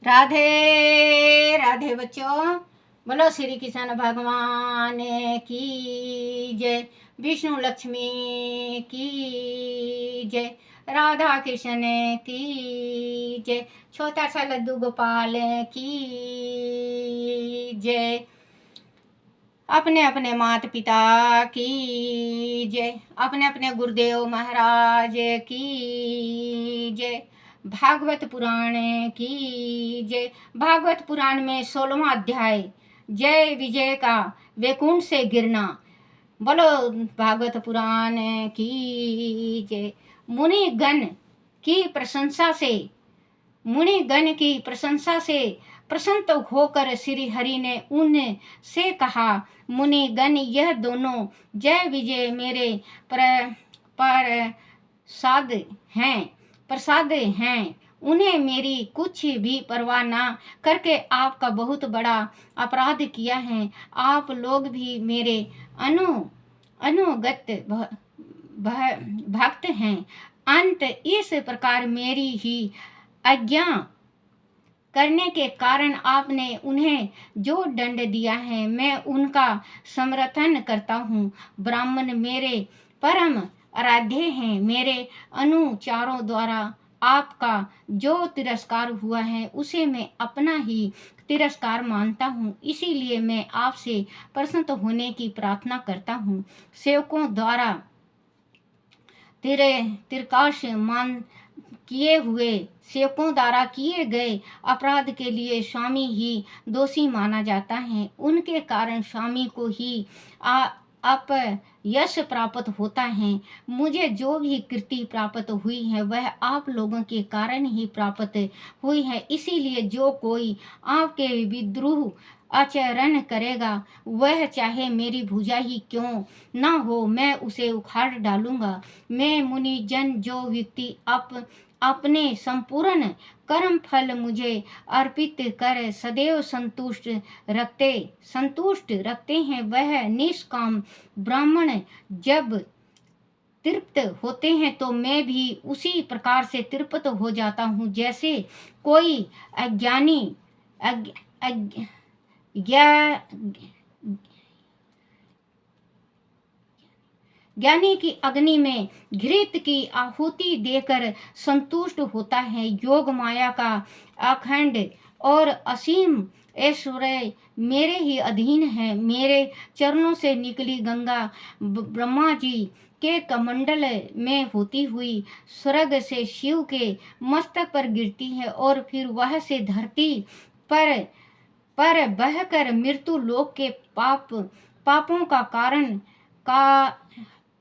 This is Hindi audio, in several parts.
राधे राधे बच्चों, बोलो श्री कृष्ण भगवान की जय, विष्णु लक्ष्मी की जय, राधा कृष्ण की जय, छोटा सा लड्डू गोपाल की जय, अपने अपने माता पिता की जय, अपने अपने गुरुदेव महाराज की जय, भागवत पुराण की जय। भागवत पुराण में 16वां अध्याय जय विजय का वैकुंठ से गिरना। बोलो भागवत पुराण की जय। मुनिगण की प्रशंसा से प्रसन्न होकर श्री हरि ने उनसे कहा, मुनिगण यह दोनों जय विजय मेरे प्रसाद हैं। उन्हें मेरी कुछ भी परवाह ना करके आपका बहुत बड़ा अपराध किया है। आप लोग भी मेरे अनुगत भक्त हैं। अंत इस प्रकार मेरी ही आज्ञा करने के कारण आपने उन्हें जो दंड दिया है मैं उनका समर्थन करता हूँ। ब्राह्मण मेरे परम आराध्य हैं। मेरे अनुचारों द्वारा आपका जो तिरस्कार हुआ है उसे मैं अपना ही तिरस्कार मानता हूँ, इसीलिए मैं आपसे प्रसन्न होने की प्रार्थना करता हूँ। सेवकों द्वारा तिरकाश सेवकों द्वारा किए गए अपराध के लिए स्वामी ही दोषी माना जाता है। उनके कारण स्वामी को ही अपयश प्राप्त होता है। मुझे जो भी कीर्ति प्राप्त हुई है वह आप लोगों के कारण ही प्राप्त हुई है। इसीलिए जो कोई आपके विद्रोह आचरण करेगा वह चाहे मेरी भुजा ही क्यों ना हो, मैं उसे उखाड़ डालूंगा। मैं मुनिजन जो व्यक्ति अपने संपूर्ण कर्म फल मुझे अर्पित कर सदैव संतुष्ट रखते हैं, वह निष्काम ब्राह्मण जब तृप्त होते हैं तो मैं भी उसी प्रकार से तृप्त हो जाता हूँ जैसे कोई ज्ञानी की अग्नि में घृत की आहुति देकर संतुष्ट होता है। योग माया का अखंड और असीम ऐश्वर्य मेरे ही अधीन है। मेरे चरणों से निकली गंगा ब्रह्मा जी के कमंडल में होती हुई स्वर्ग से शिव के मस्तक पर गिरती है और फिर वह से धरती पर बहकर मृत्यु लोक के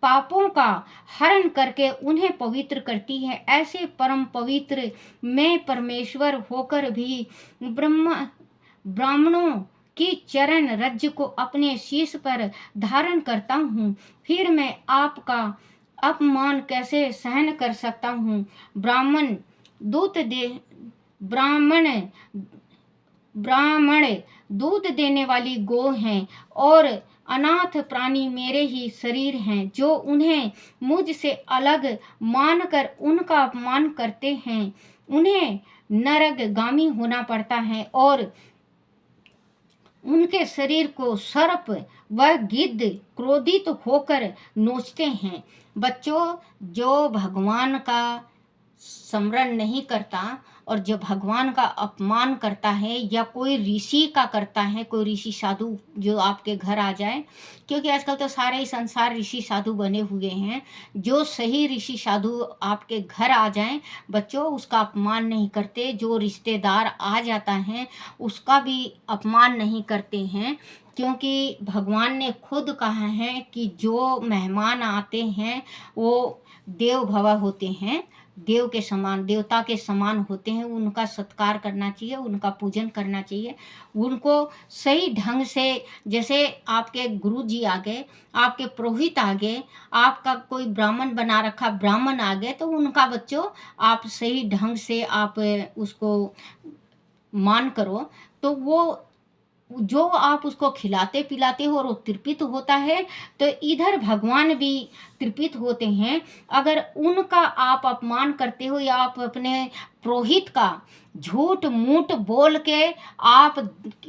पापों का हरण करके उन्हें पवित्र करती है। ऐसे परम पवित्र मैं परमेश्वर होकर भी ब्राह्मणों की चरण रज्जु को अपने शीश पर धारण करता हूँ, फिर मैं आपका अपमान कैसे सहन कर सकता हूँ। ब्राह्मण दूध देने वाली गौ हैं और अनाथ प्राणी मेरे ही शरीर हैं। जो उन्हें मुझसे अलग मानकर उनका अपमान करते हैं उन्हें नरकगामी होना पड़ता है और उनके शरीर को सर्प व गिद्ध क्रोधित होकर नोचते हैं। बच्चों, जो भगवान का स्मरण नहीं करता और जो भगवान का अपमान करता है या कोई ऋषि का करता है, कोई ऋषि साधु जो आपके घर आ जाए, क्योंकि आजकल तो सारे ही संसार ऋषि साधु बने हुए हैं, जो सही ऋषि साधु आपके घर आ जाएं बच्चों उसका अपमान नहीं करते। जो रिश्तेदार आ जाता है उसका भी अपमान नहीं करते हैं, क्योंकि भगवान ने खुद कहा है कि जो मेहमान आते हैं वो देव भव होते हैं, देव के समान, देवता के समान होते हैं। उनका सत्कार करना चाहिए, उनका पूजन करना चाहिए, उनको सही ढंग से, जैसे आपके गुरु जी आ गए, आपके पुरोहित आ गए, आपका कोई ब्राह्मण बना रखा ब्राह्मण आ गए, तो उनका बच्चों आप सही ढंग से आप उसको मान करो तो वो जो आप उसको खिलाते पिलाते हो और वो तृप्त होता है, तो इधर भगवान भी तृप्त होते हैं। अगर उनका आप अपमान करते हो या आप अपने पुरोहित का झूठ मूठ बोल के आप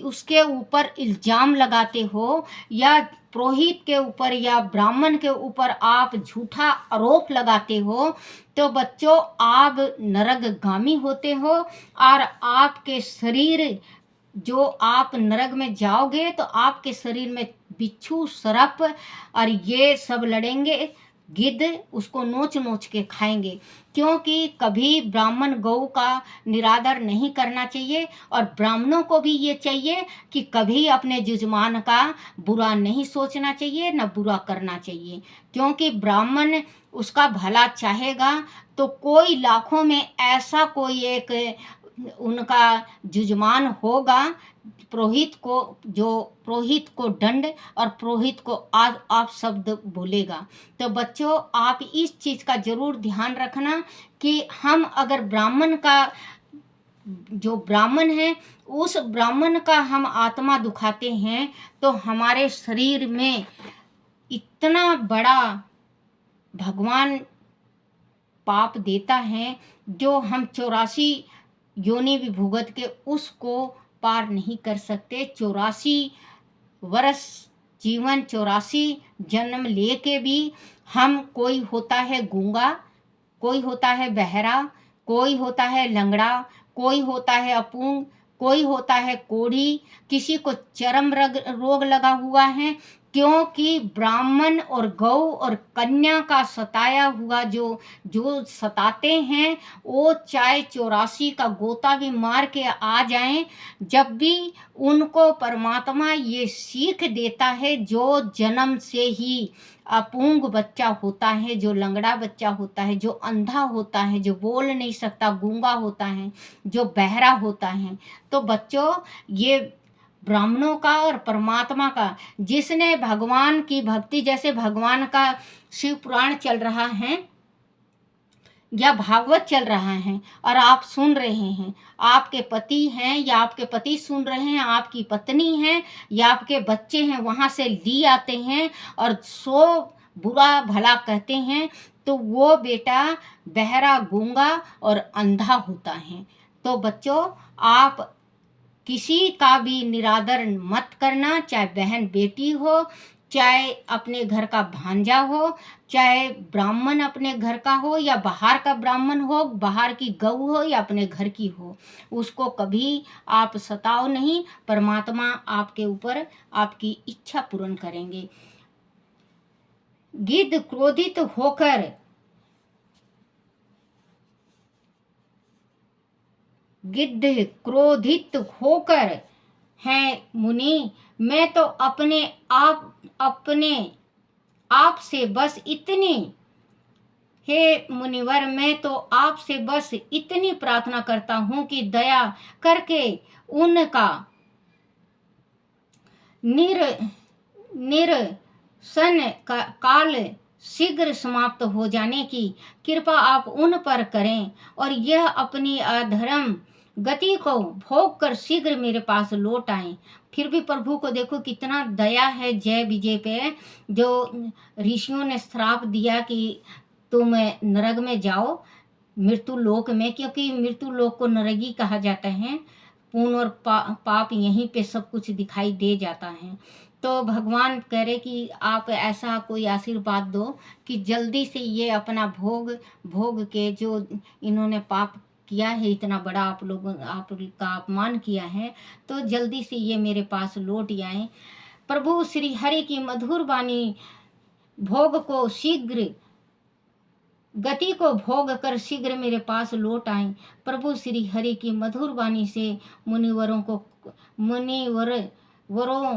उसके ऊपर इल्जाम लगाते हो, या पुरोहित के ऊपर या ब्राह्मण के ऊपर आप झूठा आरोप लगाते हो, तो बच्चों आप नरकगामी होते हो। और आपके शरीर, जो आप नरक में जाओगे तो आपके शरीर में बिच्छू सर्प और ये सब लड़ेंगे, गिद्ध उसको नोच नोच के खाएंगे। क्योंकि कभी ब्राह्मण गौ का निरादर नहीं करना चाहिए, और ब्राह्मणों को भी ये चाहिए कि कभी अपने यजमान का बुरा नहीं सोचना चाहिए, न बुरा करना चाहिए। क्योंकि ब्राह्मण उसका भला चाहेगा तो कोई लाखों में ऐसा कोई एक उनका जुजमान होगा, पुरोहित को, जो पुरोहित को दंड और पुरोहित को आप शब्द बोलेगा। तो बच्चों आप इस चीज़ का जरूर ध्यान रखना कि हम अगर ब्राह्मण का, जो ब्राह्मण है उस ब्राह्मण का हम आत्मा दुखाते हैं, तो हमारे शरीर में इतना बड़ा भगवान पाप देता है, जो हम 84 योनि भी भुगत के उसको पार नहीं कर सकते। 84 वर्ष जीवन, 84 जन्म लेके भी हम, कोई होता है गूंगा, कोई होता है बहरा, कोई होता है लंगड़ा, कोई होता है अपूंग, कोई होता है कोढ़ी, किसी को चर्म रोग लगा हुआ है। क्योंकि ब्राह्मण और गौ और कन्या का सताया हुआ जो जो सताते हैं, वो चाहे 84 का गोता भी मार के आ जाएं, जब भी उनको परमात्मा ये सीख देता है, जो जन्म से ही अपूंग बच्चा होता है, जो लंगड़ा बच्चा होता है, जो अंधा होता है, जो बोल नहीं सकता, गूंगा होता है, जो बहरा होता है, तो बच्चों ये ब्राह्मणों का और परमात्मा का, जिसने भगवान की भक्ति, जैसे भगवान का शिव पुराण चल रहा है या भागवत चल रहा है और आप सुन रहे हैं, आपके पति हैं या आपके पति सुन रहे हैं, आपकी पत्नी है या आपके बच्चे हैं, वहाँ से ली आते हैं और सो बुरा भला कहते हैं, तो वो बेटा बहरा गूंगा और अंधा होता है। तो बच्चों आप किसी का भी निरादर मत करना, चाहे बहन बेटी हो, चाहे अपने घर का भांजा हो, चाहे ब्राह्मण अपने घर का हो या बाहर का ब्राह्मण हो, बाहर की गऊ हो या अपने घर की हो, उसको कभी आप सताओ नहीं। परमात्मा आपके ऊपर आपकी इच्छा पूर्ण करेंगे। गिद्ध क्रोधित होकर, गिद्ध क्रोधित होकर है मुनि, मैं तो अपने आप से बस इतनी, हे मुनिवर मैं तो आपसे बस इतनी प्रार्थना करता हूँ कि दया करके उनका निरसन काल शीघ्र समाप्त हो जाने की कृपा आप उन पर करें, और यह अपनी अधर्म गति को भोग कर शीघ्र मेरे पास लौट आए। फिर भी प्रभु को देखो कितना दया है जय विजय पे, जो ऋषियों ने श्राप दिया कि तुम नरक में जाओ, मृत्यु लोक में, क्योंकि मृत्यु लोक को नरक कहा जाता है। पुण्य और पाप यहीं पे सब कुछ दिखाई दे जाता है। तो भगवान कह रहे कि आप ऐसा कोई आशीर्वाद दो कि जल्दी से ये अपना भोग के, जो इन्होंने पाप किया है, इतना बड़ा आप लोगों आपका अपमान किया है, तो जल्दी से ये मेरे पास लौट आए। प्रभु श्री हरि की मधुर वाणी भोग को शीघ्र, गति को भोग कर शीघ्र मेरे पास लौट आए। प्रभु श्री हरि की मधुर वाणी से मुनिवरों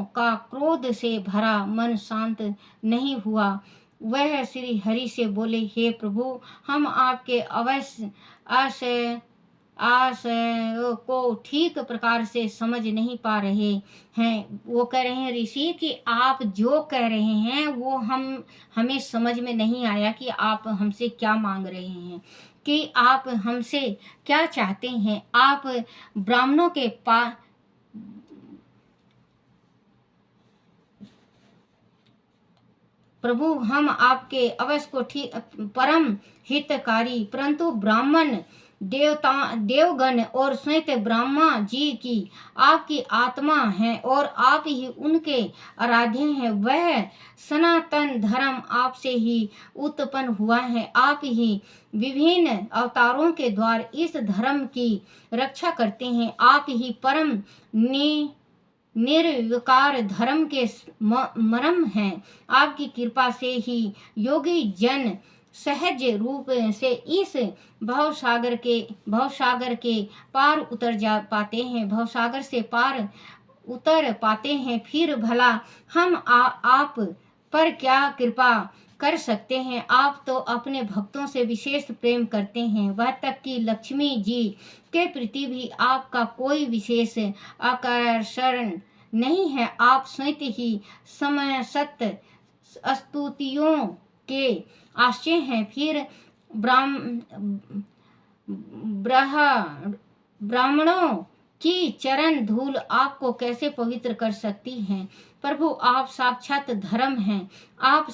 का क्रोध से भरा मन शांत नहीं हुआ। वह श्री हरि से बोले, हे प्रभु हम आपके आशय को ठीक प्रकार से समझ नहीं पा रहे हैं। वो कह रहे हैं ऋषि कि आप जो कह रहे हैं वो हमें समझ में नहीं आया कि आप हमसे क्या मांग रहे हैं, कि आप हमसे क्या चाहते हैं। आप ब्राह्मणों के प्रभु हम आपके अवश्य को ठीक परम हितकारी, परंतु ब्राह्मण देवगण और स्वयं ब्रह्मा जी की आपकी आत्मा है और आप ही उनके आराध्य हैं। वह सनातन धर्म आपसे ही उत्पन्न हुआ है। आप ही विभिन्न अवतारों के द्वारा इस धर्म की रक्षा करते हैं। आप ही परम निर्विकार धर्म के मरम हैं। आपकी कृपा से ही योगी जन सहज रूप से इस भवसागर के पार उतर जा पाते हैं, भवसागर से पार उतर पाते हैं। फिर भला हम आप पर क्या कृपा कर सकते हैं। आप तो अपने भक्तों से विशेष प्रेम करते हैं, वह तक कि लक्ष्मी जी के प्रति भी आपका कोई विशेष आकर्षण नहीं है। आप स्वयं ही समस्त स्तुतियों के आश्चर्य हैं। फिर ब्राह्मणों की चरण धूल आपको कैसे पवित्र कर सकती हैं। प्रभु आप साक्षात धर्म हैं। आप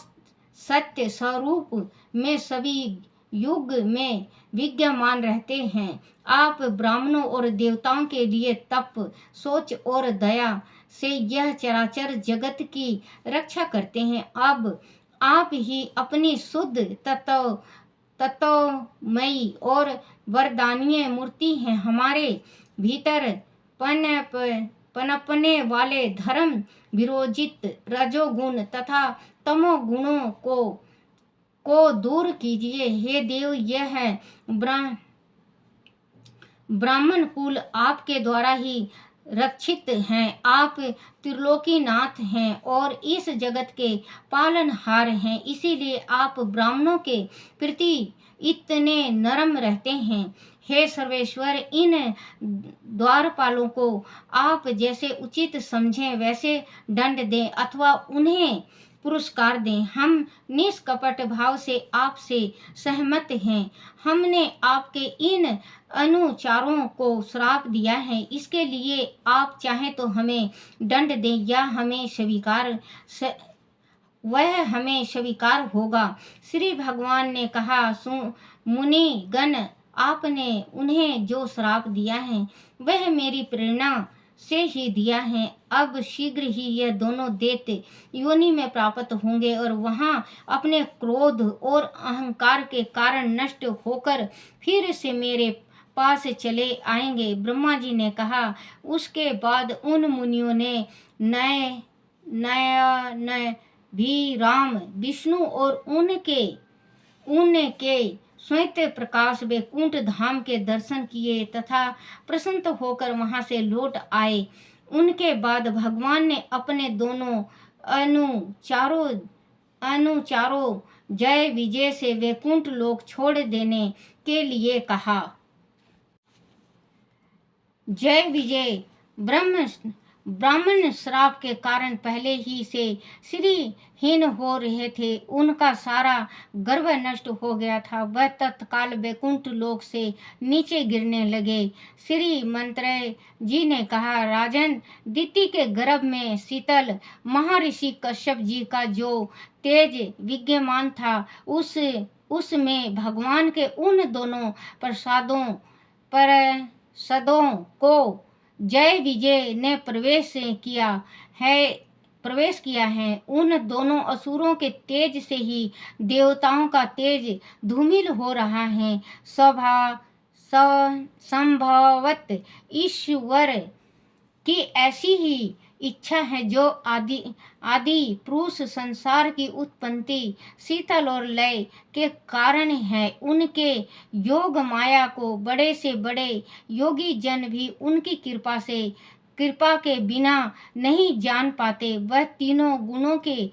सत्य स्वरूप में सभी युग में विद्यमान रहते हैं। आप ब्राह्मणों और देवताओं के लिए तप, सोच और दया से यह चराचर जगत की रक्षा करते हैं। अब आप ही अपनी शुद्ध तत्वमयी और वरदानीय मूर्ति हैं। हमारे भीतर पनपने वाले धर्म विरोचित रजोगुण तथा तमोगुणों को दूर कीजिए। हे देव, यह ब्राह्मण कुल आपके द्वारा ही रक्षित हैं। आप त्रिलोकीनाथ हैं और इस जगत के पालनहार हैं। इसीलिए आप ब्राह्मणों के प्रति इतने नरम रहते हैं। हे सर्वेश्वर, इन द्वारपालों को आप जैसे उचित समझें वैसे दंड दें अथवा उन्हें पुरस्कार दें। हम निष्कपट भाव से आपसे सहमत हैं। हमने आपके इन अनुचारों को श्राप दिया है, इसके लिए आप चाहें तो हमें दंड दें या वह हमें स्वीकार होगा। श्री भगवान ने कहा, मुनि गण, आपने उन्हें जो श्राप दिया है वह मेरी प्रेरणा से ही दिया है। अब शीघ्र ही यह दोनों दैत्य योनि में प्राप्त होंगे और वहां अपने क्रोध और अहंकार के कारण नष्ट होकर फिर से मेरे पास चले आएंगे। ब्रह्मा जी ने कहा। उसके बाद उन मुनियों ने नयन भी राम, विष्णु और उनके स्वयं प्रकाश वैकुंठ धाम के दर्शन किए तथा प्रसन्न होकर वहां से लौट आए। उनके बाद भगवान ने अपने दोनों अनुचारों जय विजय से वैकुंठ लोक छोड़ देने के लिए कहा। जय विजय ब्राह्मण श्राप के कारण पहले ही से श्रीहीन हो रहे थे। उनका सारा गर्व नष्ट हो गया था। वह तत्काल वैकुंठ लोक से नीचे गिरने लगे। श्री मंत्रेय जी ने कहा, राजन, दिति के गर्भ में शीतल महर्षि कश्यप जी का जो तेज विद्यमान था, उसमें भगवान के उन दोनों पार्षदों को जय विजय ने प्रवेश किया है। उन दोनों असुरों के तेज से ही देवताओं का तेज धूमिल हो रहा है। संभवत ईश्वर की ऐसी ही इच्छा है जो आदि पुरुष संसार की उत्पत्ति, शीतल और लय के कारण है। उनके योग माया को बड़े से बड़े योगी जन भी उनकी कृपा के बिना नहीं जान पाते। वह तीनों गुणों के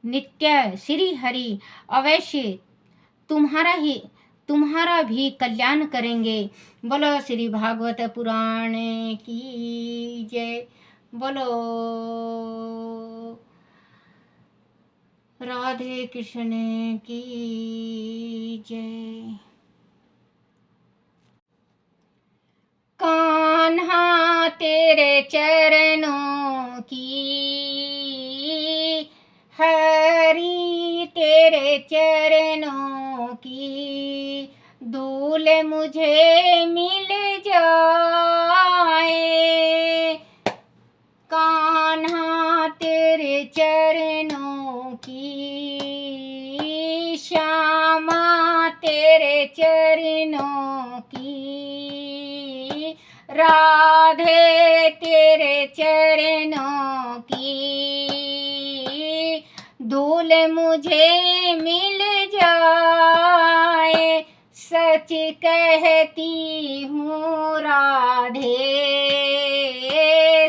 नित्य श्री हरि अवश्य तुम्हारा भी कल्याण करेंगे। बोलो श्री भागवत पुराण की जय। बोलो राधे कृष्ण की जय। कान्हा तेरे चरणों की हरि तेरे चरणों की धूल मुझे मिल जाए, कान्हा तेरे चरणों की, श्यामा तेरे चरणों की, राधे तेरे चरणों की धूल मुझे मिल जाए। सच कहती हूँ राधे,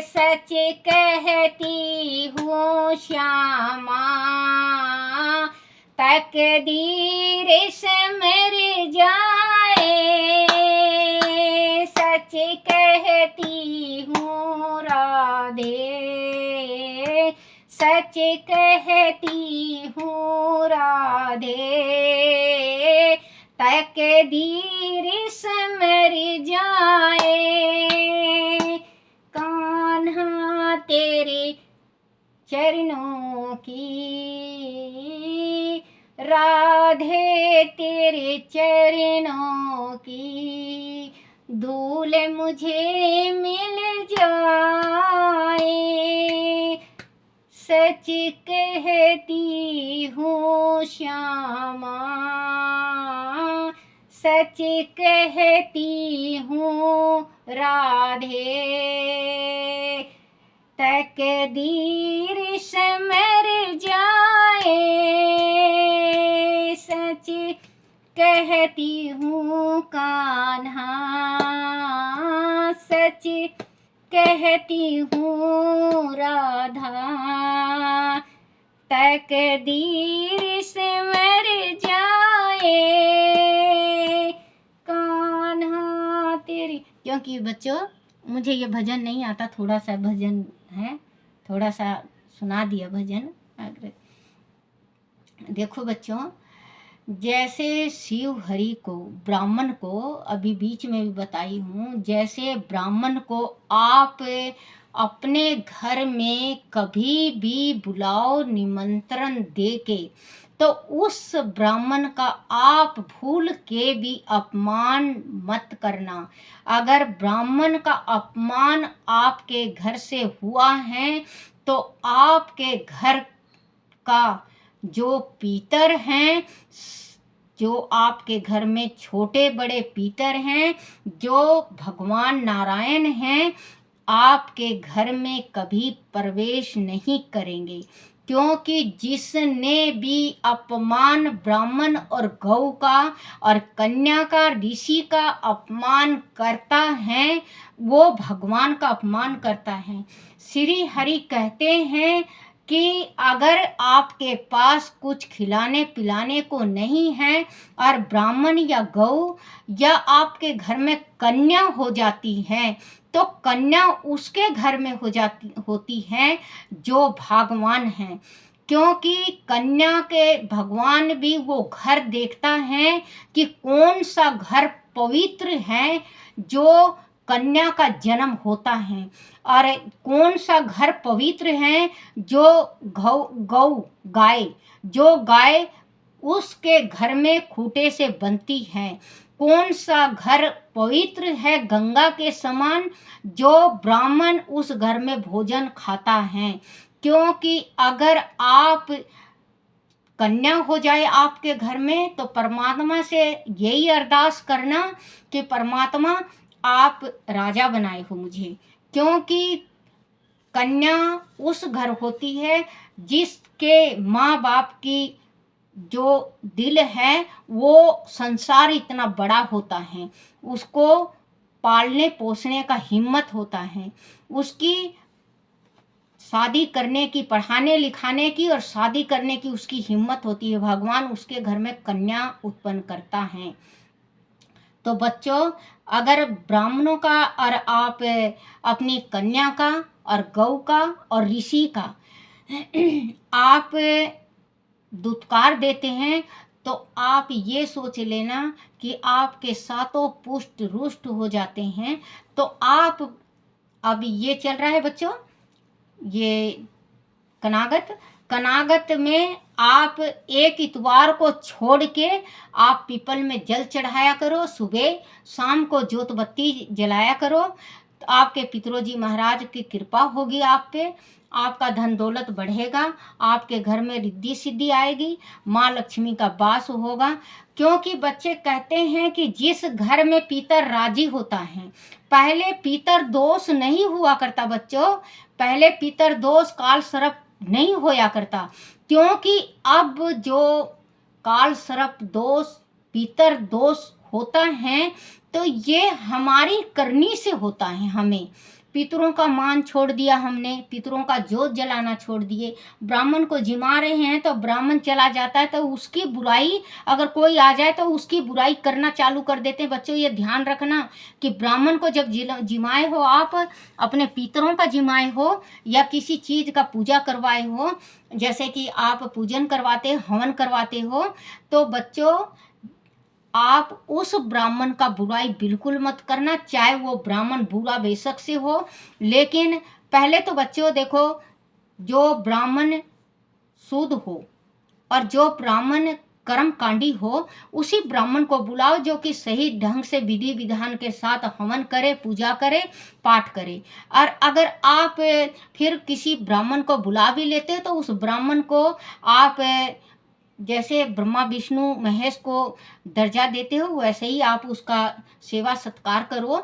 सच कहती हूँ श्यामा, तकदीर सिमर जाए। सच कहती हूँ राधे, सच कहती हूँ राधे, तकदीर सिमर जाए। कान्हा तेरे चरणों की, राधे तेरे चरणों की धूल मुझे मिल जाए। सच कहती हूँ श्यामा, सच कहती हूँ राधे, तकदीर सिमर जाए। सच कहती हूँ कान्हा, सच कहती हूँ राधा, तकदीर सिमर जाए। कान्हा तेरी, क्योंकि बच्चों मुझे ये भजन नहीं आता, थोड़ा सा भजन है, थोड़ा सा सुना दिया भजन। देखो बच्चों, जैसे शिव हरि को, ब्राह्मण को, अभी बीच में भी बताई हूँ, जैसे ब्राह्मण को आप अपने घर में कभी भी बुलाओ निमंत्रण दे के, तो उस ब्राह्मण का आप भूल के भी अपमान मत करना। अगर ब्राह्मण का अपमान आपके घर से हुआ है तो आपके घर का जो पीतर हैं, जो आपके घर में छोटे बड़े पीतर हैं, जो भगवान नारायण हैं, आपके घर में कभी प्रवेश नहीं करेंगे। क्योंकि जिसने भी अपमान ब्राह्मण और गौ का और कन्या का, ऋषि का अपमान करता है, वो भगवान का अपमान करता है। श्री हरि कहते हैं कि अगर आपके पास कुछ खिलाने पिलाने को नहीं है और ब्राह्मण या गौ या आपके घर में कन्या हो जाती है, तो कन्या उसके घर में होती है जो भगवान है। क्योंकि कन्या के भगवान भी वो घर देखता है कि कौन सा घर पवित्र है जो कन्या का जन्म होता है, और कौन सा घर पवित्र है जो गौ गाय, जो गाय उसके घर में खूंटे से बनती है। कौन सा घर पवित्र है गंगा के समान, जो ब्राह्मण उस घर में भोजन खाता है। क्योंकि अगर आप कन्या हो जाए आपके घर में, तो परमात्मा से यही अरदास करना कि परमात्मा आप राजा बनाए हो मुझे। क्योंकि कन्या उस घर होती है जिसके माँ बाप की जो दिल है वो संसार इतना बड़ा होता है, उसको पालने पोसने का हिम्मत होता है, उसकी शादी करने की, पढ़ाने लिखाने की और शादी करने की उसकी हिम्मत होती है। भगवान उसके घर में कन्या उत्पन्न करता है। तो बच्चों, अगर ब्राह्मणों का और आप अपनी कन्या का और गौ का और ऋषि का आप दुत्कार देते हैं, तो आप ये सोच लेना कि आपके सातों पुष्ट रुष्ट हो जाते हैं। तो आप, अब ये चल रहा है बच्चों, ये कनागत कनागत में आप एक इतवार को छोड़ के आप पीपल में जल चढ़ाया करो, सुबह शाम को जोत बत्ती जलाया करो। तो आपके पितरोजी महाराज की कृपा होगी आप पे, आपका धन दौलत बढ़ेगा, आपके घर में रिद्धि सिद्धि आएगी, माँ लक्ष्मी का वास होगा। क्योंकि बच्चे कहते हैं कि जिस घर में पितर राजी होता है, पहले पितर दोष नहीं हुआ करता बच्चों, पहले पितर दोष काल सर्प नहीं होया करता। क्योंकि अब जो काल सर्प दोष पितर दोष होता है तो ये हमारी करनी से होता है। हमें पितरों का मान छोड़ दिया हमने, पितरों का जोत जलाना छोड़ दिए, ब्राह्मण को जिमा रहे हैं तो ब्राह्मण चला जाता है तो उसकी बुराई, अगर कोई आ जाए तो उसकी बुराई करना चालू कर देते हैं। बच्चों ये ध्यान रखना कि ब्राह्मण को जब जिमाए हो, आप अपने पितरों का जिमाए हो या किसी चीज़ का पूजा करवाए हो, जैसे कि आप पूजन करवाते हवन करवाते हो, तो बच्चों आप उस ब्राह्मण का बुराई बिल्कुल मत करना, चाहे वो ब्राह्मण बुरा बेशक से हो। लेकिन पहले तो बच्चों देखो, जो ब्राह्मण शुद्ध हो और जो ब्राह्मण कर्मकांडी हो, उसी ब्राह्मण को बुलाओ जो कि सही ढंग से विधि विधान के साथ हवन करे, पूजा करे, पाठ करे। और अगर आप फिर किसी ब्राह्मण को बुला भी लेते हो तो उस ब्राह्मण को आप जैसे ब्रह्मा विष्णु महेश को दर्जा देते हो वैसे ही आप उसका सेवा सत्कार करो।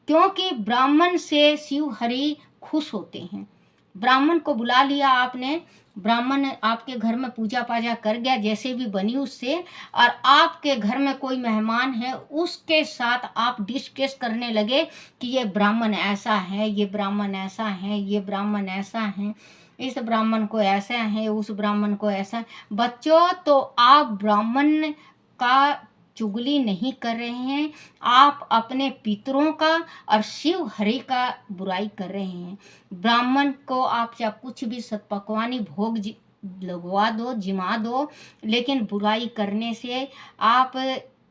क्योंकि ब्राह्मण से शिव हरि खुश होते हैं। ब्राह्मण को बुला लिया आपने, ब्राह्मण आपके घर में पूजा पाजा कर गया जैसे भी बनी उससे, और आपके घर में कोई मेहमान है उसके साथ आप डिस्कस करने लगे कि ये ब्राह्मण ऐसा है, ये ब्राह्मण ऐसा है, ये ब्राह्मण ऐसा है, इस ब्राह्मण को ऐसा है, उस ब्राह्मण को ऐसा। बच्चों तो आप ब्राह्मण का चुगली नहीं कर रहे हैं, आप अपने पितरों का और शिव हरि का बुराई कर रहे हैं। ब्राह्मण को आप चाहे कुछ भी सतपकवानी भोग लगवा दो, जिमा दो, लेकिन बुराई करने से आप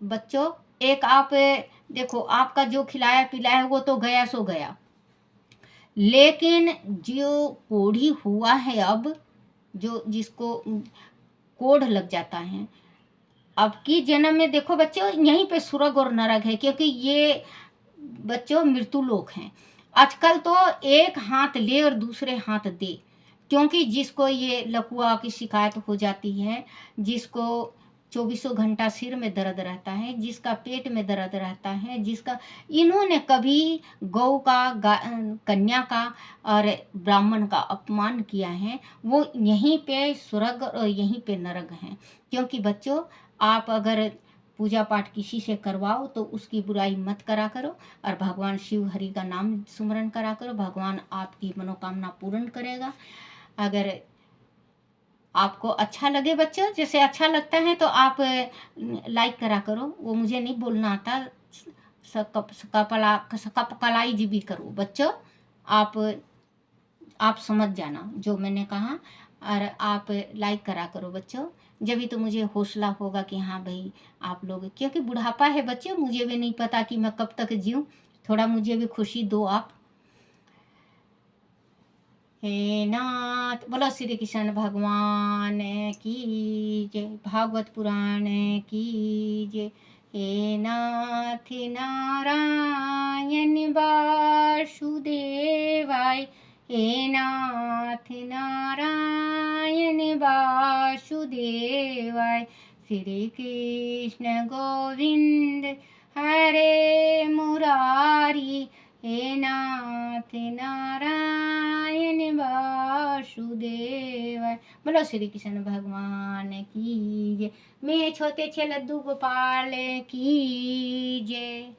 बच्चों, एक आप देखो, आपका जो खिलाया पिलाया वो तो गया सो गया, लेकिन जो कोढ़ी हुआ है, अब जो जिसको कोढ़ लग जाता है, अब की जन्म में देखो बच्चों यहीं पे स्वर्ग और नरक है। क्योंकि ये बच्चों मृत्यु लोक हैं। आजकल तो एक हाथ ले और दूसरे हाथ दे। क्योंकि जिसको ये लकवा की शिकायत हो जाती है, जिसको चौबीसों घंटा सिर में दर्द रहता है, जिसका पेट में दर्द रहता है, जिसका, इन्होंने कभी गौ का कन्या का और ब्राह्मण का अपमान किया है, वो यहीं पे स्वर्ग और यहीं पे नरक हैं। क्योंकि बच्चों आप अगर पूजा पाठ किसी से करवाओ तो उसकी बुराई मत करा करो और भगवान शिव हरि का नाम सुमरन करा करो, भगवान आपकी मनोकामना पूर्ण करेगा। अगर आपको अच्छा लगे बच्चों, जैसे अच्छा लगता है तो आप लाइक करा करो, वो मुझे नहीं बोलना आता, सकपकलाई जी भी करो बच्चों, आप समझ जाना जो मैंने कहा, और आप लाइक करा करो बच्चों, जब भी तो मुझे हौसला होगा कि हाँ भाई आप लोग, क्योंकि बुढ़ापा है बच्चों, मुझे भी नहीं पता कि मैं कब तक जीऊँ, थोड़ा मुझे भी खुशी दो आप। हे नाथ, बोलो श्री कृष्ण भगवान की जय, भागवत पुराण की जय। हे नाथ नारायण वासुदेवाय, हे नाथ नारायण वासुदेवाय, श्री कृष्ण गोविंद हरे मुरारी, हे नाथ नारायण वासुदेवाय। बोलो श्री कृष्ण भगवान की जय। मैं छोटे छे लड्डू गोपाल की जय।